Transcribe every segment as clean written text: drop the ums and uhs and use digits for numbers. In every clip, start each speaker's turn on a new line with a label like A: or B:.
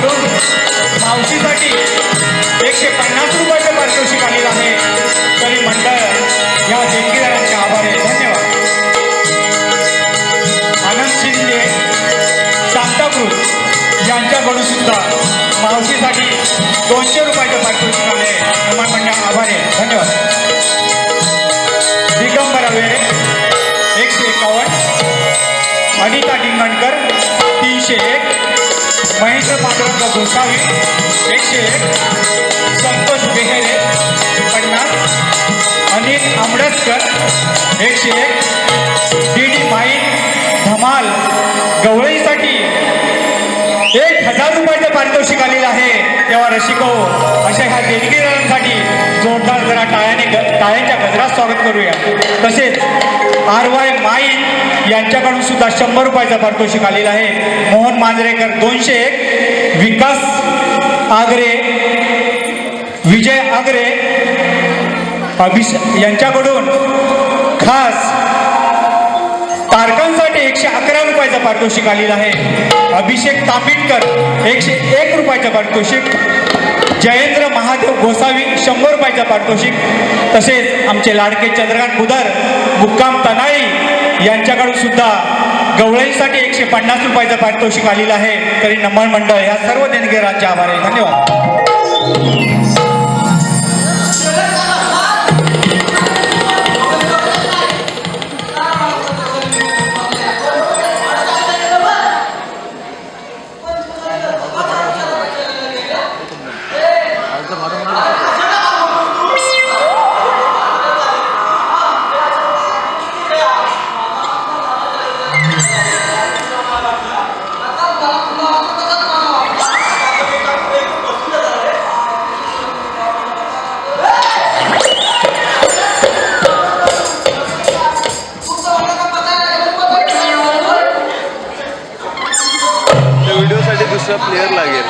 A: यांच्याकडून मावशीसाठी 150 रुपयाचं पारितोषिक आलेलं आहे. तरी मंडळ या देणगीदारांचे आभार आहे. धन्यवाद. आनंद शिंदे सांताक्रूज यांच्याकडून सुद्धा मावशीसाठी 200 रुपयाचं पारितोषिक आले. नमन मंडळ आभार आहे. धन्यवाद. दिगंबर वेळे 151, अनिता डिंगणकर 301, महेंद्र पांडुरंग गोसावी 101, संतोष बेहेरे 50, अनिल आंबडसकर 101, डी माईन धमाल गवळीसाठी 1000 रुपयाचं पारितोषिक आलेलं आहे. तेव्हा रसिको अशा ह्या देणगीदारांसाठी जोरदार जरा टाळ्यांच्या गजरात स्वागत करूया. तसेच RY माईन यांच्याकडून सुद्धा 100 रुपयाचं पारितोषिक आलेलं आहे. मोहन मांजरेकर 201, विकास आगरे, विजय आगरे यांच्याकडून खास तारकांसाठी 111 रुपयाचं पारितोषिक आलेलं आहे. अभिषेक तांबिटकर 101 रुपयाचं पारितोषिक, जयेंद्र महादेव गोसावी 100 रुपयाचं पारितोषिक. तसेच आमचे लाडके चंद्रकांत बुधर मुक्काम तनाई यांच्याकडून सुद्धा गवळईसाठी 150 रुपयाचं पारितोषिक आलेलं आहे. तरी नमन मंडळ या सर्व देणगीदारांचे आभार आहे. धन्यवाद.
B: दुसरा प्लेयर लागेल.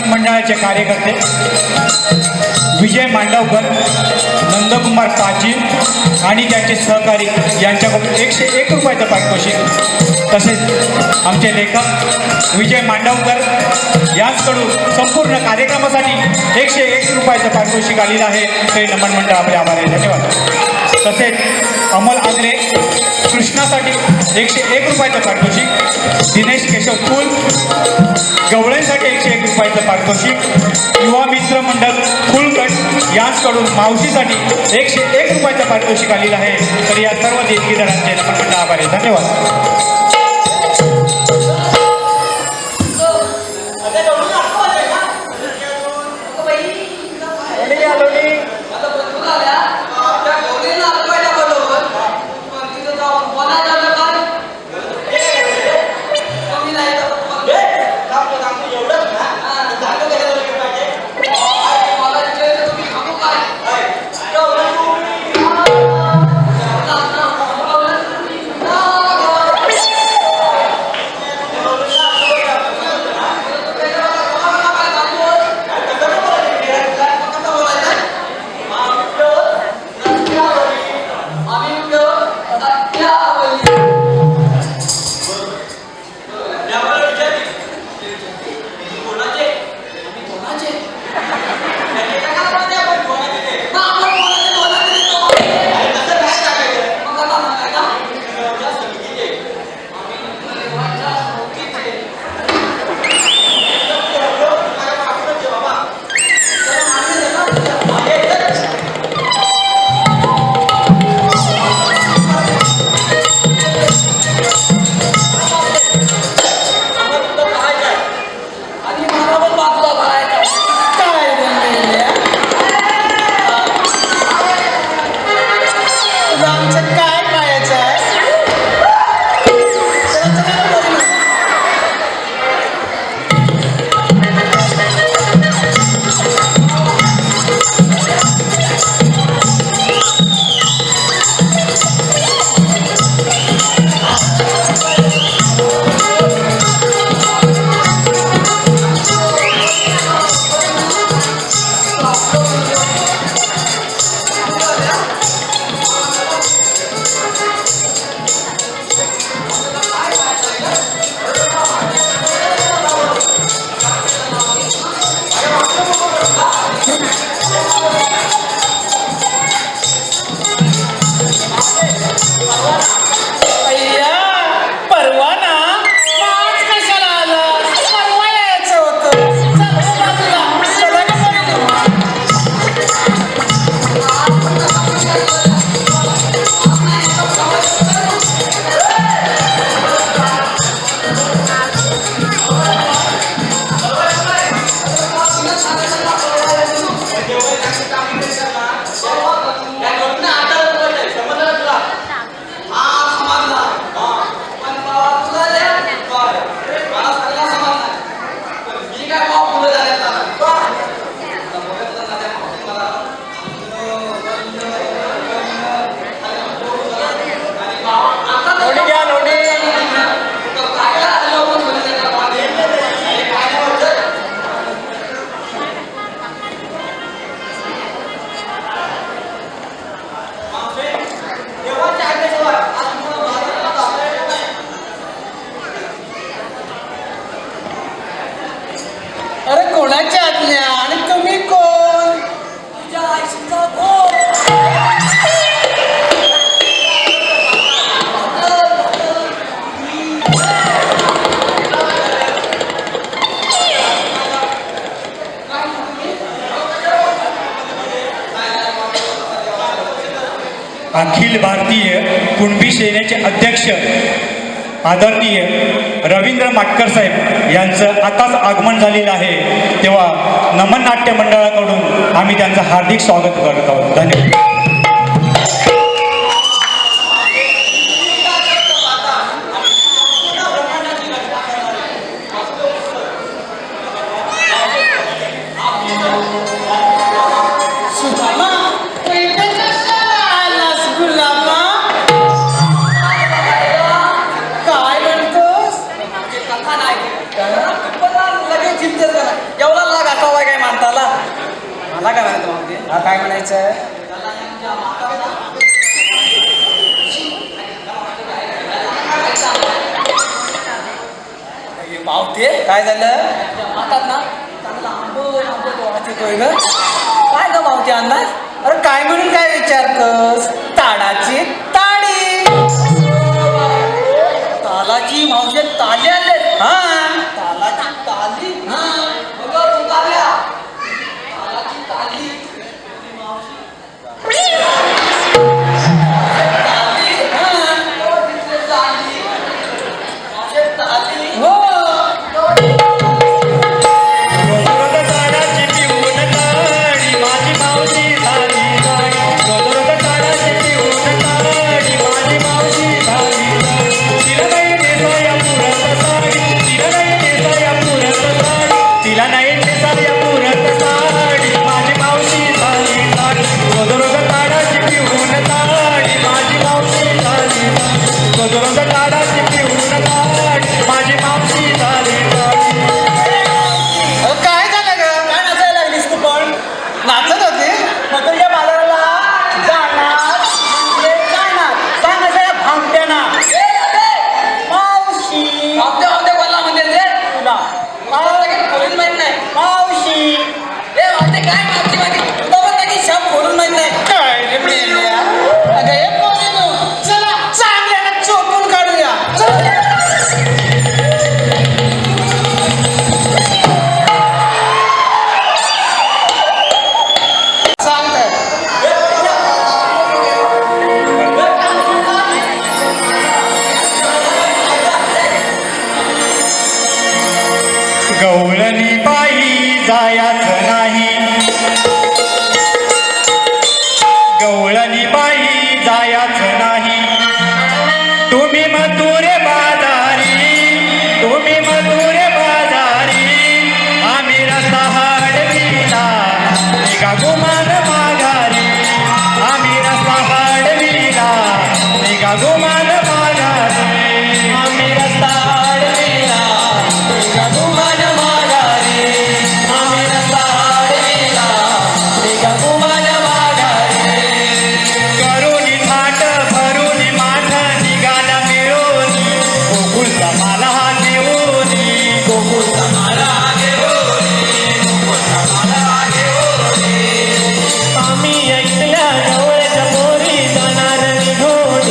B: मंडळाचे कार्यकर्ते विजय मांडवकर, नंदकुमार पाटील आणि त्यांचे सहकारी यांच्याकडून 101 रुपयाचं पारितोषिक. तसेच आमचे लेखक विजय मांडवकर यांच्याकडून संपूर्ण कार्यक्रमासाठी 101 रुपयाचं पारितोषिक आलेलं आहे. ते नमन मंडळ आपले आभार आहे. धन्यवाद.
A: तसेच अमल आगरे कृष्णासाठी 101 रुपयाचं पारितोषिक, दिनेश केशव फुल गवळ्यांसाठी 101 रुपयाचं पारितोषिक, युवा मित्र मंडळ फुलगट यांकडून मावशीसाठी 101 रुपयाचं पारितोषिक आलेलं आहे. तर या सर्व देणगीदारांचे मनमंड आभार आहे. धन्यवाद. अखिल भारतीय कुणबी सेनेचे अध्यक्ष आदरणीय रवींद्र माटकर साहेब यांचं आताच आगमन झालेलं आहे, तेव्हा नमन नाट्य मंडळाकडून आम्ही त्यांचं हार्दिक स्वागत करत आहोत. धन्यवाद.
C: काय म्हणायचं? पावते काय झालं? मातात ना चांगला आंबट वाहत येतोय ग. काय ग मावते अंदाज? अरे काय म्हणून काय विचारतोस? ताडा काय मागची मागे तुला पण त्याची शब बोलून माहित नाही काय रे मेल्या अगं हे पोरीनो चला चांगल्याला चोपून काढूया सांगताय
A: गवळणी बाई जायाचं नाही, गवळणी बाई जायाचं नाही. तुम्ही मथुरे बाजारी, तुम्ही मथुरे बाजारी, आम्ही रस्ता हाडविला निघा गुमान माघारी, आम्ही रस्ता हाडविला निघा गुमान माघारी, आम्ही रस्ता हाडविला निघा गुमान माघारी, आम्ही रस्ता हाडविला निघा गुमान माघारी. करून थाट भरून माठ निघाला मिळून गोकुळचा माला घेऊन, गोकुळचा माला घेऊन, गोकुळचा माला घेऊन. आम्ही ऐकल्या जवळच्या मोरी जाणार निघून,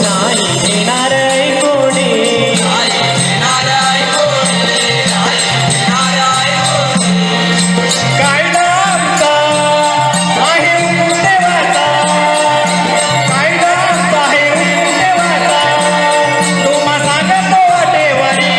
A: नाही येणार ऐकोणी, नाही येणार ऐकोणी, नाही येणार ऐकोणी. कायदा आमचा आहे हुकूम देवाचा, कायदा आमचा आहे हुकूम देवाचा, तुम्हा सांगतो वाटेवारी.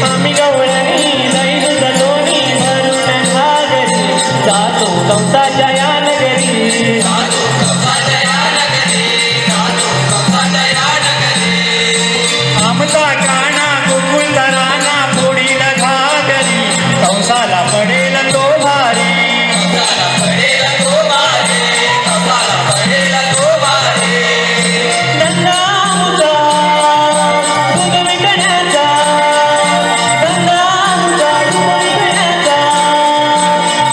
A: आम्ही गवळणी जाईन जलोनी भरून घागरी, जातो कंसाच्या या नगरी, आमचा काना गोकुळचा राणा फोडील घागरी, कंसाला पडेल तो भारी, कंसाला पडेल तो भारी, कंसाला पडेल तो भारी. धंदा आमचा दूध विकण्याचा, धंदा आमचा दूध विकण्याचा,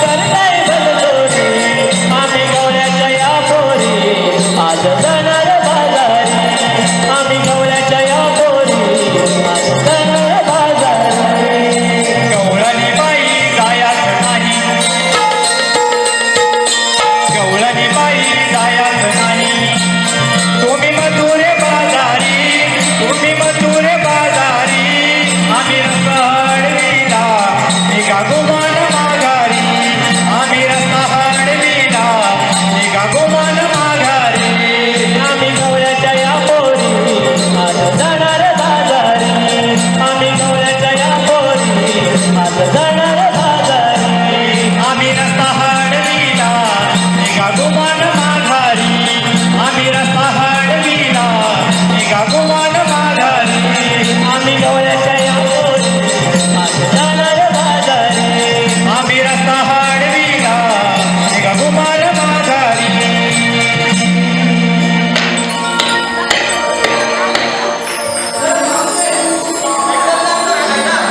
A: करताय भलतोरी आम्ही गवळ्याच्या या पोरी, आज जाणार बाजारी, आम्ही गवळ्याच्या या पोरी, आज जाणार बाजारी. गवळणी बाई जायाचं नाही, गवळणी बाई जायाचं नाही. तुम्ही मथुरे बाजारी, तुम्ही मथुरे बाजारी, आम्ही रस्ता हाडविला निघा गुमान माघारी, आम्ही रस्ता हाडविला निघा गुमान माघारी. आम्ही गवळ्याच्या या पोरी, आज जाणार बाजारी, आम्ही गवळ्याच्या या पोरी, आज जाणार बाजारी. आम्ही रस्ता हाडविला निघा गुमान माघारी, आम्ही रस्ता हाडविला निघा गुमान माघारी. आम्ही गवळ्याच्या या पोरी, आज जाणार बाजारी, आम्ही रस्ता हाडविला निघा गुमान माघारी.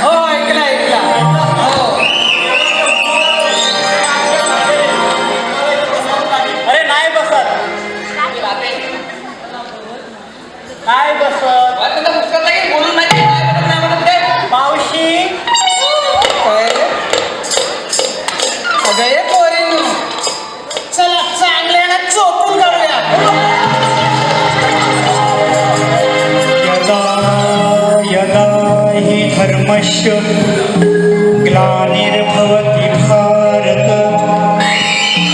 C: हो ऐकला ऐकला हो
A: अरे नाही बसत, नाही बसत.
C: तुला पुस्तकात नाही बोलून माहिती काय म्हणत नाही म्हणत काय
A: मावशी
C: काय रे? अगं हे पोरीनो चला चांगल्याला चोपून काढूया
A: यदा यदा हि धर्मस्य ग्लानिर्भवति भारत,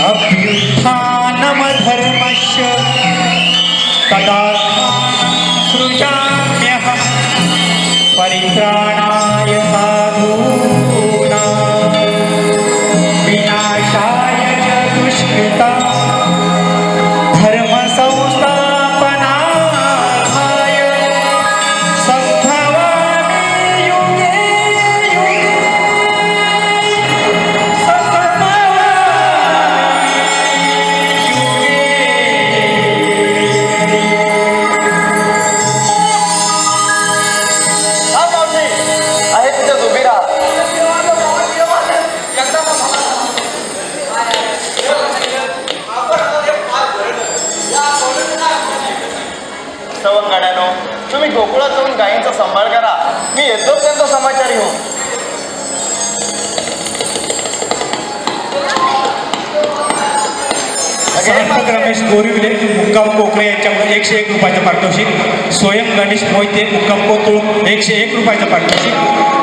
A: अभ्युत्थानमधर्मस्य तदात्मानं सृजाम्यहं, परित्राणाय साधूनां, विनाशाय च दुष्कृतां, धर्म संस्थापनार्थाय संभवामि युगे युगे, संभवामि युगे युगे.
D: तुम्ही गोकुळात जाऊन गायींचा सांभाळ करा. मी येतो त्यांचा समाचार घेऊन.
B: सार्थक रमेश बोरिवले मुक्काम कोकरे यांच्याकडून 101 रुपयाचं पारितोषिक. स्वयं गणेश मोहिते मुक्काम कोतुळ 101 रुपयाचं पारितोषिक.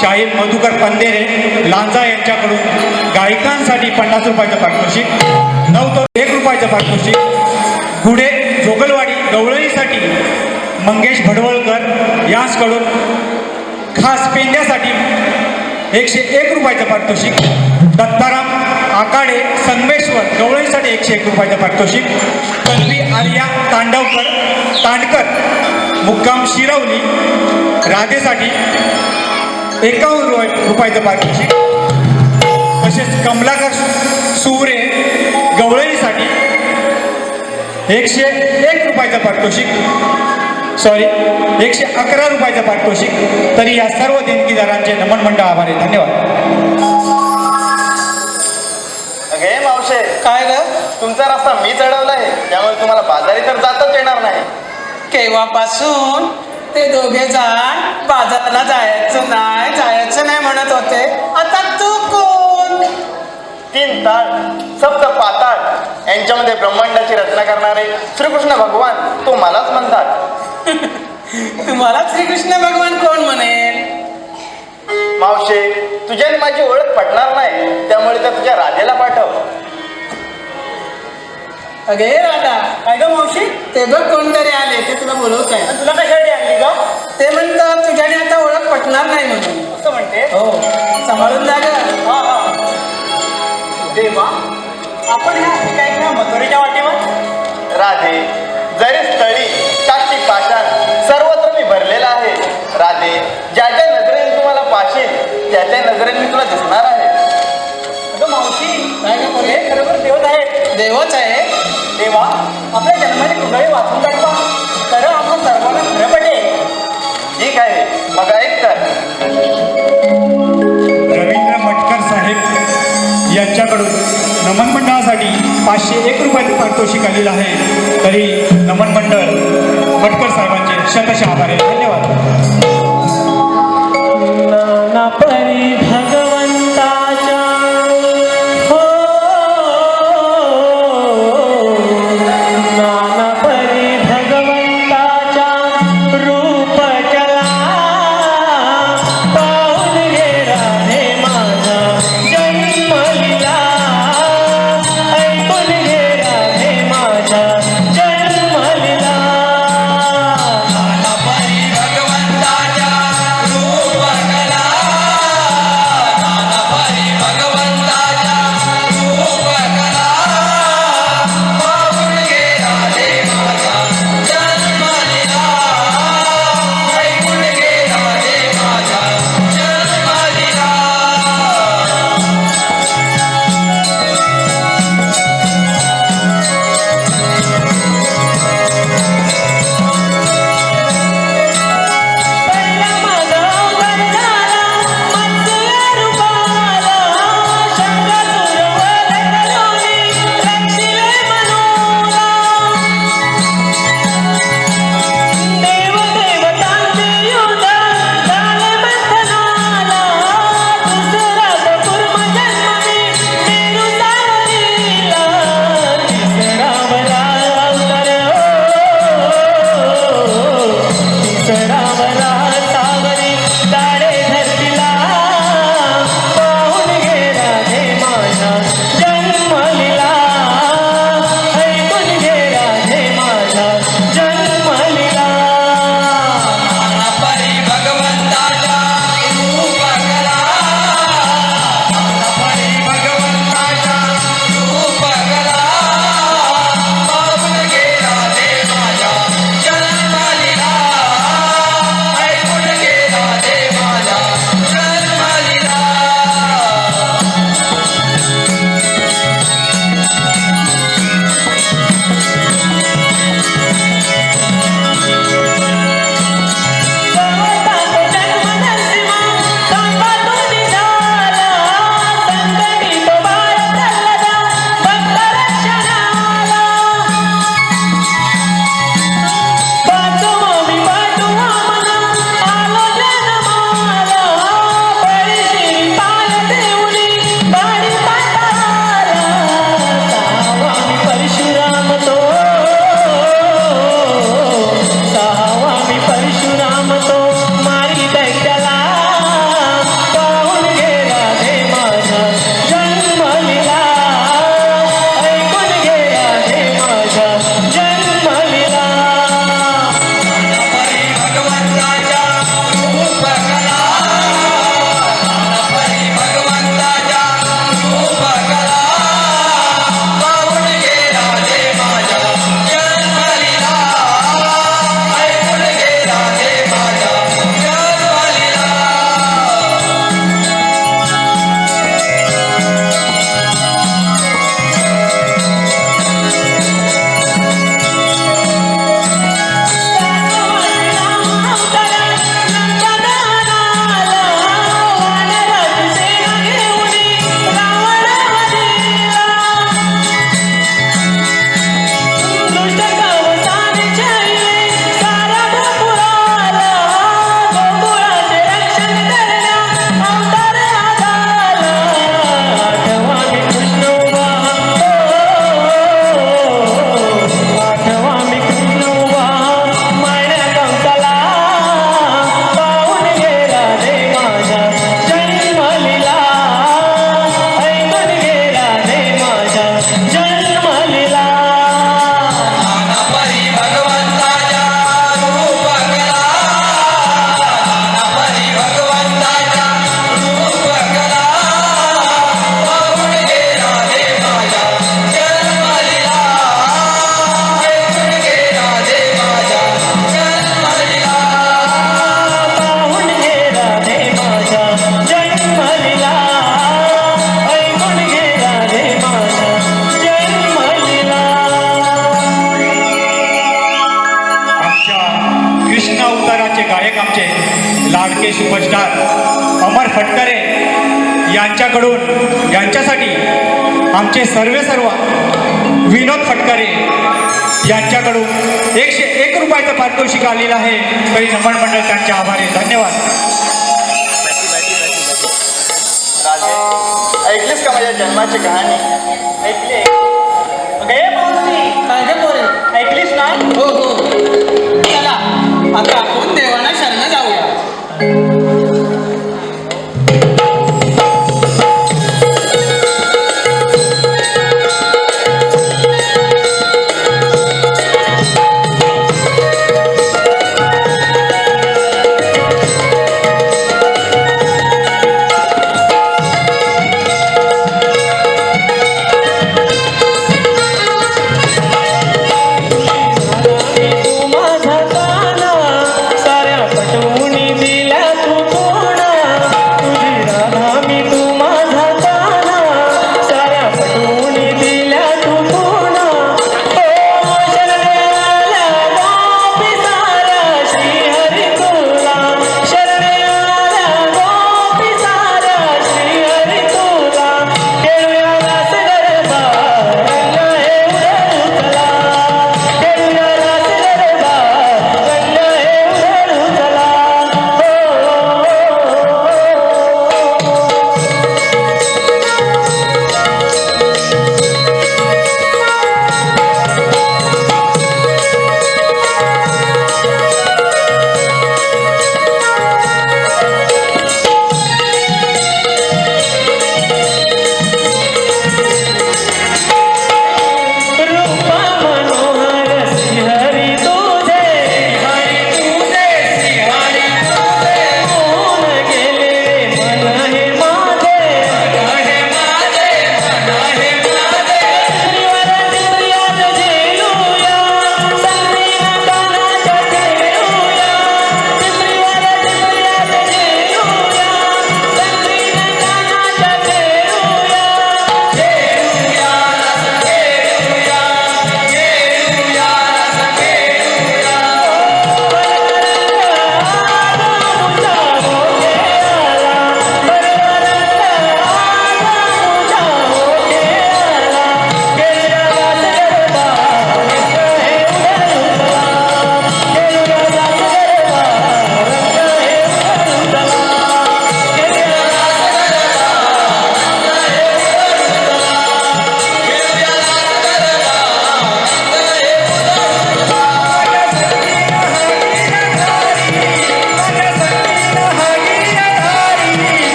B: शाहीर मधुकर पंधेरे लांजा यांच्याकडून गायकांसाठी 50 रुपयाचं पारितोषिक. नवतरुण 1 रुपयाचं पारितोषिक. गुढे जोगलवाडी गवळणीसाठी मंगेश भडवळकर यांच्याकडून खास पेंड्यासाठी 101 रुपयाचं पारितोषिक. दत्ताराम आकाडे संगमेश्वर गवळणीसाठी 101 रुपयाचं पारितोषिक. कल्वी आलिया तांडकर मुक्काम शिरवली राधेसाठी 51 रुपयाचं पारितोषिक. तसेच कमलाकर सुरे गवळणीसाठी 101 रुपयाचं पारितोषिक. 111 रुपयाचं पारितोषिक. तरी या सर्व देणगीदारांचे नमन मंडळ आभार आहे. धन्यवाद.
D: अगे मावशे,
C: काय ग
D: तुमचा रस्ता मी चढवलाय, त्यामुळे तुम्हाला बाजारी तर जाताच येणार नाही.
C: केव्हापासून ते दोघे जण बाजाराला जायचं नाही म्हणत होते. आता तू कोण?
D: 3 ताळ सप्त पाताळ यांच्यामध्ये ब्रह्मांडाची रचना करणारे श्रीकृष्ण भगवान तो मलाच म्हणतात.
C: तुम्हाला श्रीकृष्ण भगवान कोण म्हणेल?
D: मावशे, तुझ्याने माझी ओळख पटणार नाही, त्यामुळे तर तुझ्या राधेला पाठव.
C: अगे राधा,
D: काय ग मावशी,
C: ते बघ कोणतरी आले, ते तुला बोलवत आहे.
D: तुला कशासाठी आणली का?
C: ते म्हणतात तुझ्याने आता ओळख पटणार नाही म्हणून.
D: असं म्हणते?
C: हो, सांभाळून जा ग.
D: हा हा. देवा, आपण ह्या काय ना मथुरेच्या वाटेवर? राधे, जरी स्थळी काष्टी पाषाण सर्वत्र मी भरलेला आहे. राधे, ज्या ज्या नजरेने तुम्हाला पाशील त्या त्या नजरेने मी तुला दिसणार आहे. अगं मावशी,
C: काय ग पोरे?
D: हे खरोखर देवच आहे.
C: देवच आहे.
D: देवा, आपल्या जन्माची कुंडळी वाचून दाखवा. खरं आपण सर्वांना खरं पटेल. ठीक आहे, मग ऐक तर.
B: रवींद्र मटकर साहेब यांच्याकडून नमन मंडळासाठी 501 रुपयाचं पारितोषिक आलेलं आहे. तरी नमन मंडळ मटकर साहेबांचे शतशः आभार आहे. धन्यवाद.
C: परी भगवंताच्या हो नाना परी भगवंताच्या रूप चला पाहून घे राधे माझा जन्म लीला ऐकून घे राधे माझा जन्म लीला. नाना परी भगवंताच्या रूप कला
B: नावाचे गायक आमचे लाडके सुपरस्टार अमर फटकरे यांच्यासाठी आमचे सर्व विनोद फटकरे यांच्याकडून 101 रुपयाचं पारितोषिक आलेलं आहे. तरी नमन मंडळ त्यांचे आभारी. धन्यवाद.
D: राधे, ऐकलीस का माझ्या जन्माची कहाणी? ऐकली?
C: काय रे पोरे?
D: ऐकलीस ना?
C: हो हो. चला आता आपण देवाना शरण जाऊया.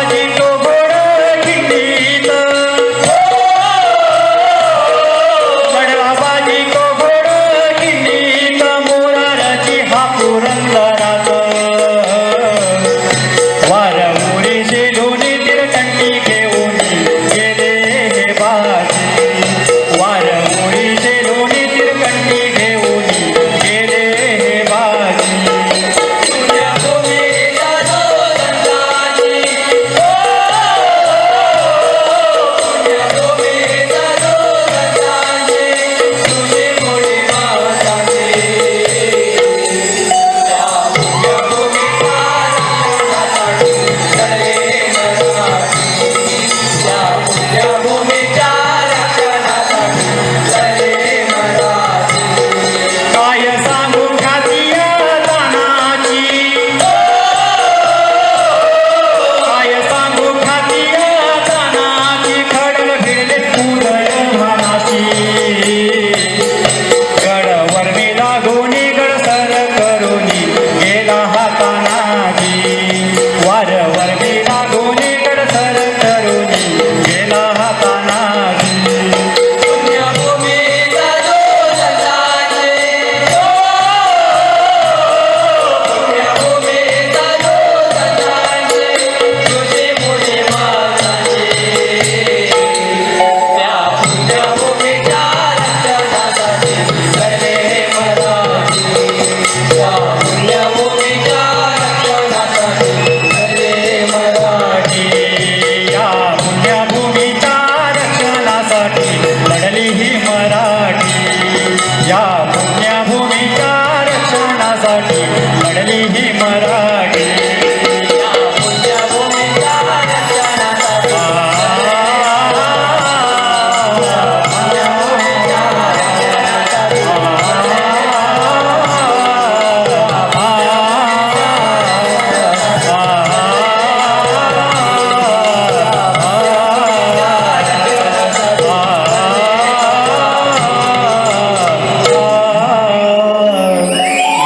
A: बाजी तो गोड खिंडीत मडवा बाजी तो गोड खिंडीत मोराची हा पुरंदरात वार मोरीचे दोन्ही तिरकंडी घेऊन गेले हे बाजी वार मोरीचे दोन्ही तिरकंडी घेऊन गेले हे बाजी काय सांगू खातिया तानाची काय सांगू खातिया तानाची खडल फिरले उदय भानाची गडवर मी लागोनी गडसर करोनी गेला हातानाजी वारवर मी लागोनी गडसर करोनी गेला हातानाजी या पुण्यभूमीच्या रक्षणासाठी लढली ही मराठी या पुण्यभूमीच्या रक्षणासाठी लढली ही मराठी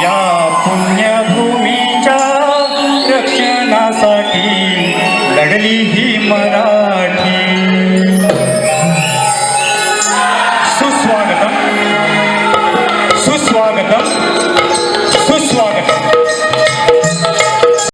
A: या पुण्यभूमीच्या रक्षणासाठी लढली ही मराठी सुस्वागतम सुस्वागतम सुस्वागतम